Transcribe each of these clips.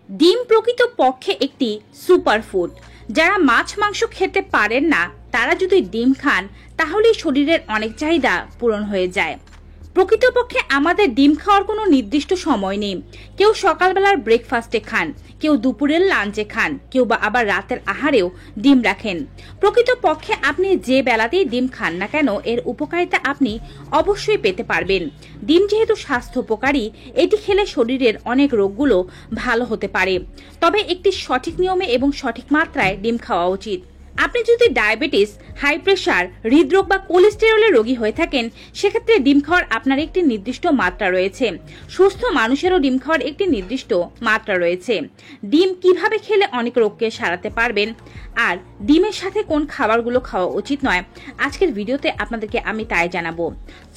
ডিম প্রকৃতপক্ষে একটি সুপারফুড। যারা মাছ মাংস খেতে পারেন না তারা যদি ডিম খান তাহলে শরীরের অনেক চাহিদা পূরণ হয়ে যায়। প্রকৃতপক্ষে আমাদের ডিম খাওয়ার কোনো নির্দিষ্ট সময় নেই। কেউ সকালবেলার ব্রেকফাস্টে খান, কেউ দুপুরের লাঞ্চে খান, কেউ বা আবার রাতের আহারেও ডিম রাখেন। প্রকৃতপক্ষে আপনি যে বেলাতেই ডিম খান না কেন এর উপকারিতা আপনি অবশ্যই পেতে পারবেন। ডিম যেহেতু স্বাস্থ্য উপকারী, এটি খেলে শরীরের অনেক রোগগুলো ভালো হতে পারে। তবে একটি সঠিক নিয়মে এবং সঠিক মাত্রায় ডিম খাওয়া উচিত। আপনি যদি ডায়াবেটিস, হাই প্রেশার, হৃদরোগ বা কোলেস্টেরলের রোগী হয়ে থাকেন সেক্ষেত্রে ডিম খাওয়ার আপনার একটি নির্দিষ্ট মাত্রা রয়েছে। সুস্থ মানুষেরও ডিম খাওয়ার একটি নির্দিষ্ট মাত্রা রয়েছে। ডিম কিভাবে খেলে অনেক রোগকে সারাতে পারবেন আর ডিমের সাথে কোন খাবারগুলো খাওয়া উচিত নয়, আজকের ভিডিওতে আপনাদেরকে আমি তাই জানাবো।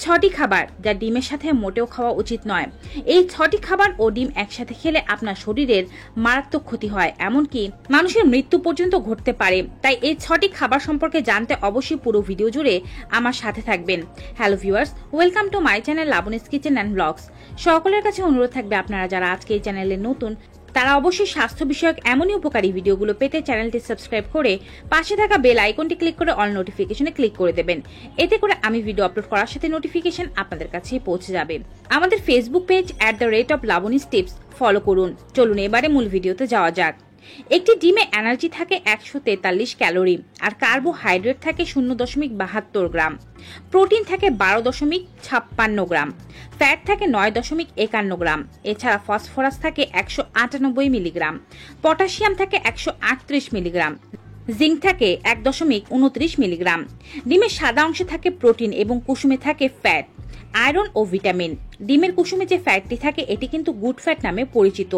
6টি খাবার যা ডিমের সাথে মোটেও খাওয়া উচিত নয়। এই 6টি খাবার ও ডিম একসাথে খেলে আপনার শরীরের মারাত্মক ক্ষতি হয়, এমনকি মানুষের মৃত্যু পর্যন্ত ঘটতে পারে। তাই এই 6টি খাবার সম্পর্কে জানতে অবশ্যই পুরো ভিডিও জুড়ে আমার সাথে থাকবেন। Hello viewers, welcome to my channel Labani's kitchen and blogs. সকলের কাছে অনুরোধ থাকবে আপনারা যারা আজকে এই চ্যানেলে নতুন তারা অবশ্যই স্বাস্থ্য বিষয়ক এমনই উপকারী ভিডিওগুলো পেতে চ্যানেলটি সাবস্ক্রাইব করে পাশে থাকা বেল আইকনটি ক্লিক করে অল নোটিফিকেশনে ক্লিক করে দেবেন। এতে করে আমি ভিডিও আপলোড করার সাথে নোটিফিকেশন আপনাদের কাছে পৌঁছে যাবে। আমাদের ফেসবুক পেজ @labonis_tips ফলো করুন। চলুন এবারে মূল ভিডিওতে যাওয়া যাক। একটি ডিমে এনার্জি থাকে 143 ক্যালোরি আর কার্বোহাইড্রেট থাকে 0.72 গ্রাম, প্রোটিন থাকে 12.56 গ্রাম, ফ্যাট থাকে 9.51 গ্রাম। এছাড়া ফসফরাস থাকে 198 মিলিগ্রাম, পটাশিয়াম থাকে 138 মিলিগ্রাম, জিঙ্ক থাকে 1.29 মিলিগ্রাম। ডিমের সাদা অংশে থাকে প্রোটিন এবং কুসুমে থাকে ফ্যাট, আয়রন ও ভিটামিন। ডিমের কুসুমে যে ফ্যাটটি থাকে এটি কিন্তু গুড ফ্যাট নামে পরিচিত।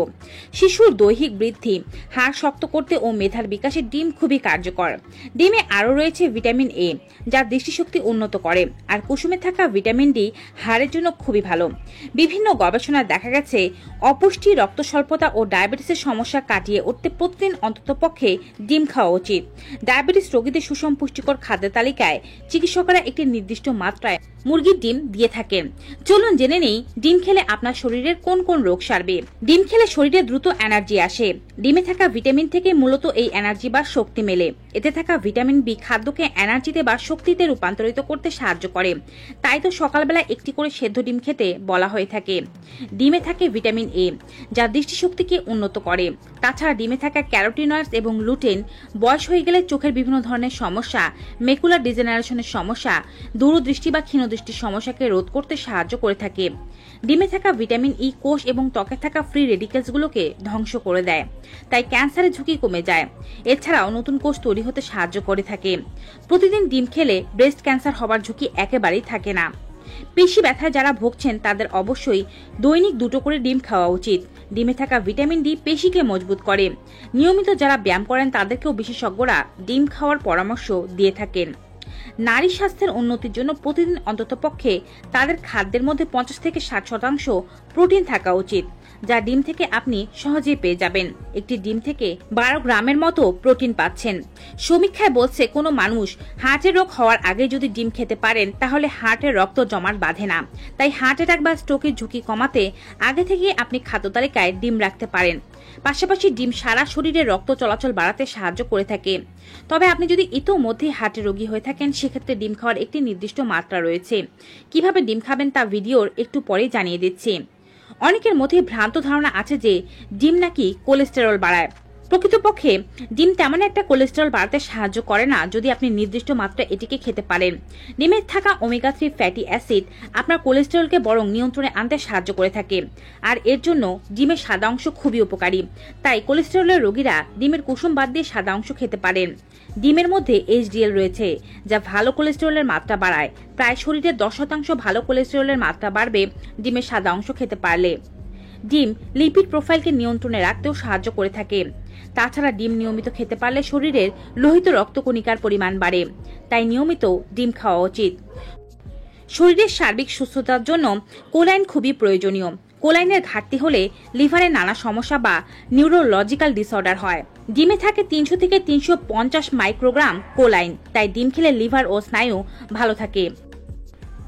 শিশুর দৈহিক বৃদ্ধি, হাড় শক্ত করতে ও মেধার বিকাশে ডিম খুবই কার্যকর। ডিমে আরও রয়েছে ভিটামিন এ যা দৃষ্টিশক্তি উন্নত করে, আর কুসুমে থাকা ভিটামিন ডি হাড়ের জন্য খুবই ভালো। বিভিন্ন গবেষণায় দেখা গেছে অপুষ্টি, রক্ত স্বল্পতা ও ডায়াবেটিসের সমস্যা কাটিয়ে উঠতে প্রতিদিন অন্ততপক্ষে ডিম খাওয়া উচিত। ডায়াবেটিস রোগীদের সুষম পুষ্টিকর খাদ্য তালিকায় চিকিৎসকরা একটি নির্দিষ্ট মাত্রায় মুরগির ডিম দিয়ে থাকেন। চলুন জেনে নেই ডিম খেলে আপনার শরীরের কোন কোন রোগ সারবে। ডিম খেলে শরীরে দ্রুত এনার্জি আসে। ডিমে থাকা ভিটামিন থেকে মূলত এই এনার্জি বা শক্তি মেলে। এতে থাকা ভিটামিন বি খাদ্যকে এনার্জিতে বা শক্তিতে রূপান্তরিত করতে সাহায্য করে। তাই তো সকালবেলা একটি করে সেদ্ধ ডিম খেতে বলা হয়ে থাকে। ডিমে থাকে ভিটামিন এ যা দৃষ্টিশক্তিকে উন্নত করে। তাছাড়া ডিমে থাকা ক্যারোটিনয়েডস এবং লুটেন বয়স হয়ে গেলে চোখের বিভিন্ন ধরনের সমস্যা, মেকুলার ডিজেনারেশনের সমস্যা, দূরদৃষ্টি বা ক্ষীণদৃষ্টির সমস্যাকে রোধ করতে সাহায্য করে থাকে। ডিমে থাকা ভিটামিন ই কোষ এবং ত্বকে থাকা ফ্রি রেডিকেলসগুলোকে ধ্বংস করে দেয়, তাই ক্যান্সারের ঝুঁকি কমে যায়। এছাড়াও নতুন কোষ তৈরি হতে সাহায্য করে থাকে। প্রতিদিন ডিম খেলে ব্রেস্ট ক্যান্সার হবার ঝুঁকি একেবারেই থাকে না। পেশি ব্যথায় যারা ভুগছেন তাদের অবশ্যই দৈনিক 2টো করে ডিম খাওয়া উচিত। ডিমে থাকা ভিটামিন ডি পেশিকে মজবুত করে। নিয়মিত যারা ব্যায়াম করেন তাদেরকেও বিশেষজ্ঞরা ডিম খাওয়ার পরামর্শ দিয়ে থাকেন। নারী স্বাস্থ্যের উন্নতির জন্য প্রতিদিন অন্ততপক্ষে তাদের খাদ্যের মধ্যে 50 থেকে 60% প্রোটিন থাকা উচিত, যা ডিম থেকে আপনি সহজেই পেয়ে যাবেন। একটি ডিম থেকে 12 গ্রামের মতো প্রোটিন পাচ্ছেন। সমীক্ষায় বলছে কোনো মানুষ হার্টের রোগ হওয়ার আগে যদি ডিম খেতে পারেন তাহলে হার্টের রক্ত জমাট বাঁধে না। তাই হার্ট অ্যাটাক বা স্ট্রোকের ঝুঁকি কমাতে আগে থেকে আপনি খাদ্য তালিকায় ডিম রাখতে পারেন। পাশাপাশি ডিম সারা শরীরে রক্ত চলাচল বাড়াতে সাহায্য করে থাকে। তবে আপনি যদি ইতোমধ্যে হার্টের রোগী হয়ে থাকেন সেক্ষেত্রে ডিম খাওয়ার একটি নির্দিষ্ট মাত্রা রয়েছে। কিভাবে ডিম খাবেন তা ভিডিওর একটু পরেই জানিয়ে দিচ্ছি। অনেকের মধ্যে ভ্রান্ত ধারণা আছে যে ডিম নাকি কোলেস্টেরল বাড়ায়। প্রকৃতপক্ষে ডিম তেমন একটা কোলেস্টেরল বাড়াতে সাহায্য করে না যদি আপনি নির্দিষ্ট মাত্রায় এটিকে খেতে পারেন। ডিমে থাকা ওমেগা 3 ফ্যাটি অ্যাসিড আপনার কোলেস্টেরলকে বরং নিয়ন্ত্রণে আনতে সাহায্য করে থাকে, আর এর জন্য ডিমের সাদা অংশ খুবই উপকারী। তাই কোলেস্টেরলের রোগীরা ডিমের কুসুম বাদ দিয়ে সাদা অংশ খেতে পারেন। ডিমের মধ্যে এইচডিএল রয়েছে যা ভালো কোলেস্টেরলের মাত্রা বাড়ায়। প্রায় শরীরে 10% ভালো কোলেস্টেরলের মাত্রা বাড়বে ডিমের সাদা অংশ খেতে পারলে। ডিম লিপিড প্রোফাইলকে নিয়ন্ত্রণে রাখতেও সাহায্য করে থাকে। তাছাড়া ডিম নিয়মিত খেতে পারলে শরীরের লোহিত রক্তকণিকার পরিমাণ বাড়ে, তাই নিয়মিত ডিম খাওয়া উচিত। শরীরের সার্বিক সুস্থতার জন্য কোলাইন খুবই প্রয়োজনীয়। কোলাইনের ঘাটতি হলে লিভারে নানা সমস্যা বা নিউরোলজিক্যাল ডিসঅর্ডার হয়। ডিমে থাকে 300 থেকে 350 মাইক্রোগ্রাম কোলাইন, তাই ডিম খেলে লিভার ও স্নায়ু ভালো থাকে।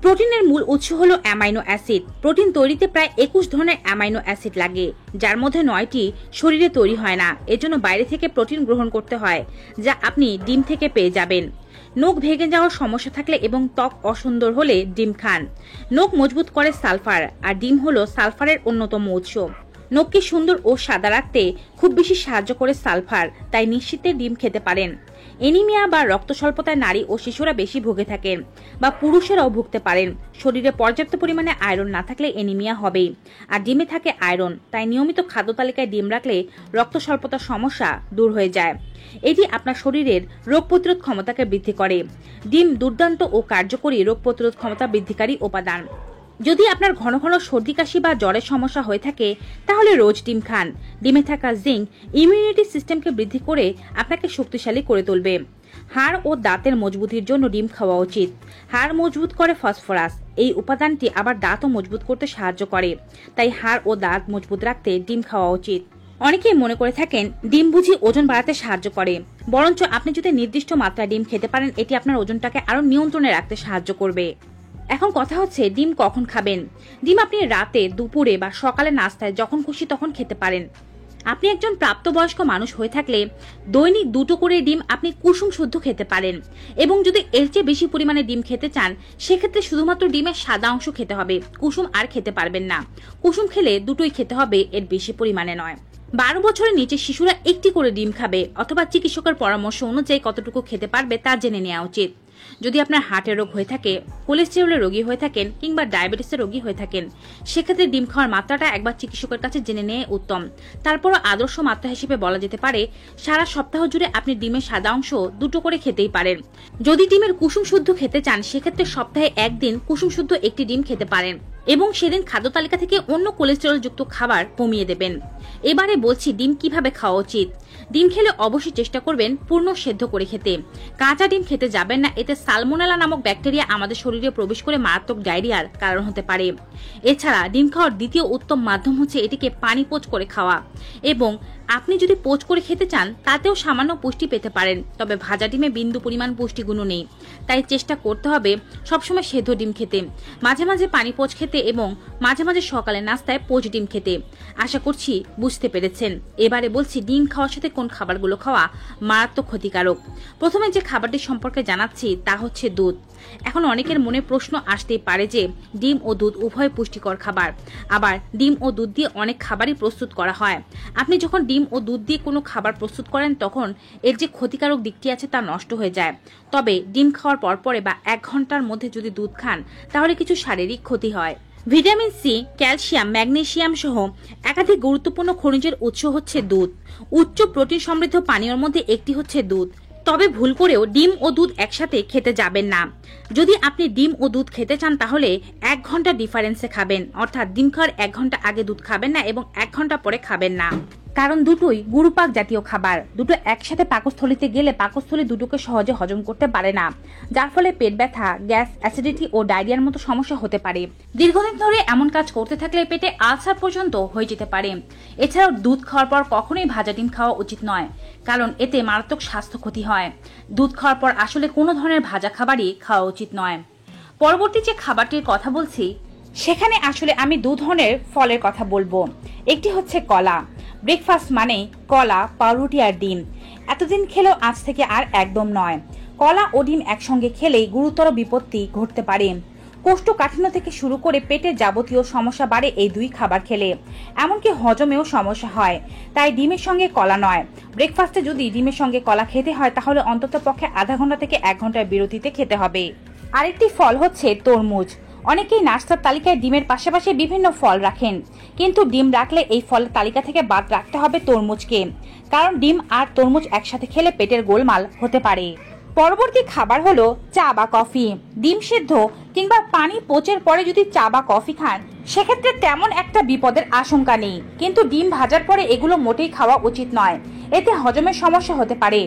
প্রোটিনের মূল উৎস হলো অ্যামাইনো অ্যাসিড। প্রোটিন তৈরিতে প্রায় 21 ধরনের অ্যামাইনো অ্যাসিড লাগে, যার মধ্যে 9টি শরীরে তৈরি হয় না। এজন্য বাইরে থেকে প্রোটিন গ্রহণ করতে হয়, যা আপনি ডিম থেকে পেয়ে যাবেন। নখ ভেঙে যাওয়ার সমস্যা থাকলে এবং ত্বক অসুন্দর হলে ডিম খান। নখ মজবুত করে সালফার, আর ডিম হলো সালফারের অন্যতম উৎস। নখকে সুন্দর ও সাদা রাখতে খুব বেশি সাহায্য করে সালফার, তাই নিশ্চিন্তে ডিম খেতে পারেন। এনিমিয়া বা রক্ত স্বল্পতায় নারী ও শিশুরা বেশি ভুগে থাকেন, বা পুরুষেরাও ভুগতে পারেন। শরীরে পর্যাপ্ত পরিমাণে আয়রন না থাকলে এনিমিয়া হবেই। আর ডিমে থাকে আয়রন, তাই নিয়মিত খাদ্য তালিকায় ডিম রাখলে রক্ত স্বল্পতার সমস্যা দূর হয়ে যায়। এটি আপনার শরীরের রোগ প্রতিরোধ ক্ষমতাকে বৃদ্ধি করে। ডিম দুর্দান্ত ও কার্যকরী রোগ প্রতিরোধ ক্ষমতা বৃদ্ধিকারী উপাদান। যদি আপনার ঘন ঘন সর্দি কাশি বা জ্বরের সমস্যা হয়ে থাকে, তাহলে রোজ ডিম খান। ডিমে থাকা জিঙ্ক ইমিউনিটি সিস্টেমকে বৃদ্ধি করে আপনাকে শক্তিশালী করে তুলবে। হাড় ও দাঁতের মজবুতির জন্য ডিম খাওয়া উচিত। হাড় মজবুত করে ফসফরাস, এই উপাদানটি আবার দাঁতও মজবুত করতে সাহায্য করে। তাই হাড় ও দাঁত মজবুত রাখতে ডিম খাওয়া উচিত। অনেকেই মনে করে থাকেন ডিম বুঝি ওজন বাড়াতে সাহায্য করে, বরঞ্চ আপনি যদি নির্দিষ্ট মাত্রায় ডিম খেতে পারেন, এটি আপনার ওজনটাকে আরো নিয়ন্ত্রণে রাখতে সাহায্য করবে। এখন কথা হচ্ছে ডিম কখন খাবেন। ডিম আপনি রাতে, দুপুরে বা সকালে নাস্তায় যখন খুশি তখন খেতে পারেন। আপনি একজন প্রাপ্তবয়স্ক মানুষ হয়ে থাকলে দৈনিক 2টো করে ডিম আপনি কুসুম শুদ্ধ খেতে পারেন। এবং যদি এর চেয়ে বেশি পরিমাণে ডিম খেতে চান, সেক্ষেত্রে শুধুমাত্র ডিমের সাদা অংশ খেতে হবে, কুসুম আর খেতে পারবেন না। কুসুম খেলে দুটোই খেতে হবে, এর বেশি পরিমাণে নয়। 12 বছরের নিচে শিশুরা 1টি করে ডিম খাবে, অথবা চিকিৎসকের পরামর্শ অনুযায়ী কতটুকু খেতে পারবে তা জেনে নেওয়া উচিত। যদি আপনার হার্টের রোগ হয়ে থাকে, কোলেস্টেরলের রোগী হয়ে থাকেন কিংবা ডায়াবেটিসের রোগী হয়ে থাকেন, সেক্ষেত্রে ডিম খাওয়ার মাত্রাটা একবার চিকিৎসকের কাছে জেনে নেওয়া উত্তম। তারপরও আদর্শ মাত্রা হিসেবে বলা যেতে পারে সারা সপ্তাহ জুড়ে আপনি ডিমের সাদা অংশ 2টো করে খেতেই পারেন। যদি ডিমের কুসুম শুদ্ধ খেতে চান, সেক্ষেত্রে সপ্তাহে একদিন কুসুম শুদ্ধ একটি ডিম খেতে পারেন এবং সেদিন খাদ্য তালিকা থেকে অন্য কোলেস্টেরল যুক্ত খাবার কমিয়ে দেবেন। এবারে বলছি ডিম কিভাবে খাওয়া উচিত। ডিম খেলে অবশ্যই চেষ্টা করবেন পূর্ণ সেদ্ধ করে খেতে। কাঁচা ডিম খেতে যাবেন না, এতে সালমোনেলা নামক ব্যাকটেরিয়া আমাদের শরীরে প্রবেশ করে মারাত্মক ডায়রিয়ার কারণ হতে পারে। এছাড়া ডিম খাওয়ার দ্বিতীয় উত্তম মাধ্যম হচ্ছে এটিকে পানি পোচ করে খাওয়া। এবং আপনি যদি পোচ করে খেতে চান, তাতেও সামান্য পুষ্টি পেতে পারেন, তবে ভাজা ডিমে বিন্দু পরিমাণ পুষ্টিগুণও নেই। তাই চেষ্টা করতে হবে সবসময় সেদ্ধ ডিম খেতে, মাঝে মাঝে পানি পোচ খেতে এবং মাঝে মাঝে সকালে নাস্তায় পোচ ডিম খেতে। আশা করছি বুঝতে পেরেছেন। এবারে বলছি ডিম খাওয়ার সাথে কোন খাবারগুলো খাওয়া মারাত্মক ক্ষতিকারক। প্রথমে যে খাবারটি সম্পর্কে জানাচ্ছি তা হচ্ছে দুধ। এখন অনেকের মনে প্রশ্ন আসতেই পারে যে ডিম ও দুধ উভয় পুষ্টিকর খাবার, আবার ডিম ও দুধ দিয়ে অনেক খাবারই প্রস্তুত করা হয়। আপনি যখন ডিম ও দুধ দিয়ে কোনো খাবার প্রস্তুত করেন, তখন এর যে ক্ষতিকারক দিকটি আছে তা নষ্ট হয়ে যায়। তবে ডিম খাওয়ার পরপরে বা 1 ঘন্টার মধ্যে যদি দুধ খান, তাহলে কিছু শারীরিক ক্ষতি হয়। ভিটামিন সি, ক্যালসিয়াম, ম্যাগনেসিয়াম সহ একাধিক গুরুত্বপূর্ণ খনিজের উৎস হচ্ছে দুধ। উচ্চ প্রোটিন সমৃদ্ধ পানীয়র মধ্যে একটি হচ্ছে দুধ। তবে ভুল করেও ডিম ও দুধ একসাথে খেতে যাবেন না। যদি আপনি ডিম ও দুধ খেতে চান, তাহলে 1 ঘন্টা ডিফারেন্সে খাবেন, অর্থাৎ ডিম খাওয়ার 1 ঘন্টা আগে দুধ খাবেন না এবং 1 ঘন্টা পরে খাবেন না। কারণ দুটোই গুরুপাক জাতীয় খাবার। দুটো একসাথে পাকস্থলিতে গেলে পাকস্থলী দুটোকে সহজে হজম করতে পারে না, যার ফলে পেট ব্যথা, গ্যাস, অ্যাসিডিটি ও ডায়রিয়ার মতো সমস্যা হতে পারে। দীর্ঘদিন ধরে এমন কাজ করতে থাকলে পেটে আলসার পর্যন্ত হয়ে যেতে পারে। এছাড়াও দুধ খাওয়ার পর কখনোই ভাজা ডিম খাওয়া উচিত নয়, কারণ এতে মারাত্মক স্বাস্থ্য ক্ষতি হয়। দুধ খাওয়ার পর আসলে কোনো ধরনের ভাজা খাবারই খাওয়া উচিত নয়। পরবর্তী যে খাবারটির কথা বলছি, সেখানে আসলে আমি 2 ধরনের ফলের কথা বলবো। একটি হচ্ছে কলা। ব্রেকফাস্ট মানে কলা, পাউরুটি আর ডিম। এতদিন খেলেও আজ থেকে আর একদম নয়। কলা ও ডিম একসঙ্গে খেলেই গুরুতর বিপত্তি ঘটতে পারে। কোষ্ঠকাঠিন্য থেকে শুরু করে পেটের যাবতীয় সমস্যা বাড়ে এই 2 খাবার খেলে, এমনকি হজমেও সমস্যা হয়। তাই ডিমের সঙ্গে কলা নয়। ব্রেকফাস্টে যদি ডিমের সঙ্গে কলা খেতে হয়, তাহলে অন্তত পক্ষে আধা ঘন্টা থেকে 1 ঘন্টার বিরতিতে খেতে হবে। আরেকটি ফল হচ্ছে তরমুজ। অনেকেই নাস্তার তালিকায় ডিমের পাশাপাশি বিভিন্ন ফল রাখেন, কিন্তু ডিম রাখলে এই ফলের তালিকা থেকে বাদ রাখতে হবে তরমুজকে, কারণ ডিম আর তরমুজ একসাথে খেলে পেটের গোলমাল হতে পারে। পরবর্তী খাবার হলো চা বা কফি। ডিম সেদ্ধ কিংবা পানি পোচের পরে যদি চা বা কফি খান, সেক্ষেত্রে তেমন একটা বিপদের আশঙ্কা নেই, কিন্তু ডিম ভাজার পরে এগুলো মোটেই খাওয়া উচিত নয়। এতে হজমের সমস্যা হতে পারে,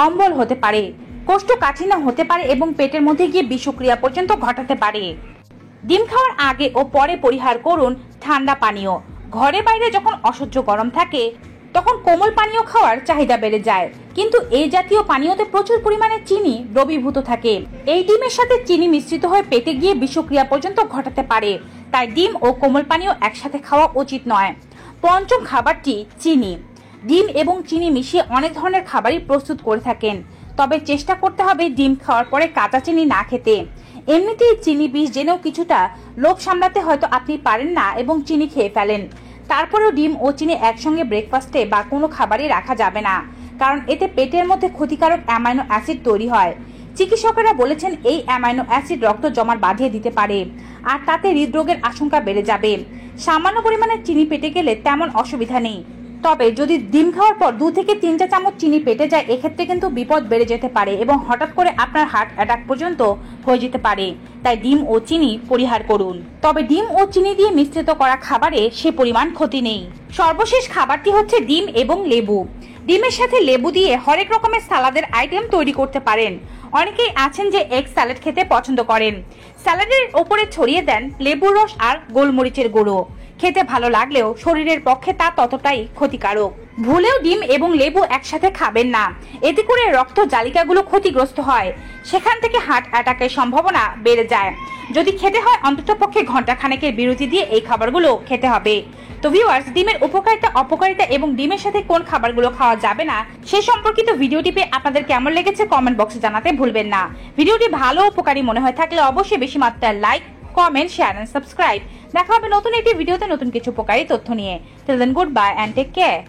অম্বল হতে পারে, কোষ্ঠকাঠিন্য হতে পারে এবং পেটের মধ্যে গিয়ে বিষক্রিয়া পর্যন্ত ঘটাতে পারে। ডিম খাওয়ার আগে ও পরে পরিহার করুন ঠান্ডা পানীয়। ঘরে বাইরে যখন অসহ্য গরম থাকে, তখন কোমল পানীয় খাওয়ার চাহিদা বেড়ে যায়। কিন্তু এই জাতীয় পানীয়তে প্রচুর পরিমাণে চিনি দ্রবীভূত থাকে। এই ডিমের সাথে চিনি মিশ্রিত হয়ে পেটে গিয়ে বিষক্রিয়া পর্যন্ত ঘটাতে পারে। তাই ডিম ও কোমল পানীয় একসাথে খাওয়া উচিত নয়। পঞ্চম খাবারটি চিনি। ডিম এবং চিনি মিশিয়ে অনেক ধরনের খাবারই প্রস্তুত করে থাকেন, তবে চেষ্টা করতে হবে ডিম খাওয়ার পরে কাঁচা চিনি না খেতে। এমনিতেই চিনি বিষ জেনেও কিছুটা লোভ সামলাতে হয়তো আপনি পারেন না এবং চিনি খেয়ে ফেলেন। তারপরেও ডিম ও চিনি একসঙ্গে ব্রেকফাস্টে বা কোনো খাবারই রাখা যাবে না, কারণ এতে পেটের মধ্যে ক্ষতিকারক অ্যামাইনো অ্যাসিড তৈরি হয়। চিকিৎসকেরা বলেছেন এই অ্যামাইনো অ্যাসিড রক্ত জমাট বাঁধিয়ে দিতে পারে, আর তাতে হৃদরোগের আশঙ্কা বেড়ে যাবে। সামান্য পরিমাণে চিনি পেটে গেলে তেমন অসুবিধা নেই, তবে যদি ডিম খাওয়ার পর 2 থেকে 3 চা চামচ চিনি পেটে যায়, এক্ষেত্রে কিন্তু বিপদ বেড়ে যেতে পারে এবং হঠাৎ করে আপনার হার্ট অ্যাটাক পর্যন্ত হয়ে যেতে পারে। তাই ডিম ও চিনি পরিহার করুন। তবে ডিম ও চিনি দিয়ে মিশ্রিত করা খাবারে সে পরিমাণ ক্ষতি নেই। সর্বশেষ খাবারটি হচ্ছে ডিম এবং লেবু। ডিমের সাথে লেবু দিয়ে হরেক রকমের সালাদের আইটেম তৈরি করতে পারেন। অনেকেই আছেন যে এগ স্যালাড খেতে পছন্দ করেন। স্যালাডের ওপরে ছড়িয়ে দেন লেবুর রস আর গোলমরিচের গুঁড়ো। খেতে ভালো লাগলেও শরীরের পক্ষে তা ততটাই ক্ষতিকারক। ভুলেও ডিম এবং লেবু একসাথে খাবেন না, এতে করে রক্ত জালিকাগুলো ক্ষতিগ্রস্ত হয়, সেখান থেকে হার্ট অ্যাটাকের সম্ভাবনা বেড়ে যায়। যদি খেতে হয় অন্ততপক্ষে ঘন্টাখানেকের বিরতি দিয়ে এই খাবারগুলো খেতে হবে। তো ভিউয়ার্স, ডিমের উপকারিতা, অপকারিতা এবং ডিমের সাথে কোন খাবারগুলো খাওয়া যাবে না সে সম্পর্কিত ভিডিওটি পেয়ে আপনাদের কেমন লেগেছে কমেন্ট বক্সে জানাতে ভুলবেন না। ভিডিওটি ভালো উপকারী মনে হয় থাকলে অবশ্যই বেশি মাত্রায় like, comment, share and subscribe. দেখা হবে নতুন একটি ভিডিওতে নতুন কিছু উপকারী তথ্য নিয়ে। Till then, good bye and take care.